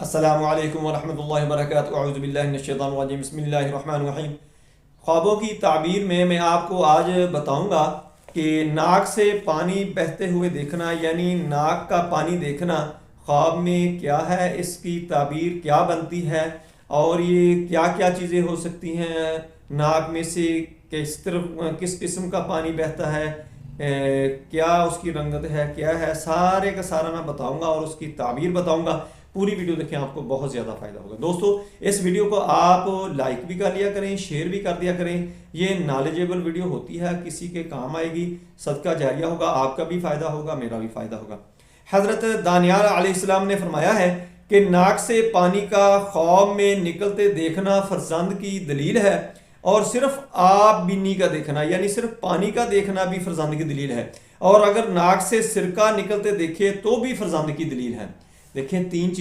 السلام علیکم ورحمۃ اللہ وبرکاتہ، اعوذ باللہ من الشیطان الرجیم، بسم اللہ الرحمن الرحیم۔ خوابوں کی تعبیر میں آپ کو آج بتاؤں گا کہ ناک سے پانی بہتے ہوئے دیکھنا، یعنی ناک کا پانی دیکھنا خواب میں کیا ہے، اس کی تعبیر کیا بنتی ہے اور یہ کیا کیا چیزیں ہو سکتی ہیں۔ ناک میں سے کس قسم کا پانی بہتا ہے، کیا اس کی رنگت ہے، کیا ہے، سارے کا سارا میں بتاؤں گا اور اس کی تعبیر بتاؤں گا۔ پوری ویڈیو دیکھیں، آپ کو بہت زیادہ فائدہ ہوگا۔ دوستو، اس ویڈیو کو آپ لائک بھی کر لیا کریں، شیئر بھی کر دیا کریں۔ یہ نالجیبل ویڈیو ہوتی ہے، کسی کے کام آئے گی، صدقہ جاریہ ہوگا، آپ کا بھی فائدہ ہوگا، میرا بھی فائدہ ہوگا۔ حضرت دانیال علیہ السلام نے فرمایا ہے کہ ناک سے پانی کا خواب میں نکلتے دیکھنا فرزند کی دلیل ہے، اور صرف آب بینی کا دیکھنا، یعنی صرف پانی کا دیکھنا بھی فرزند کی دلیل ہے، اور اگر ناک سے سرکہ نکلتے دیکھے تو بھی فرزند کی دلیل ہے۔ دیکھیں، تین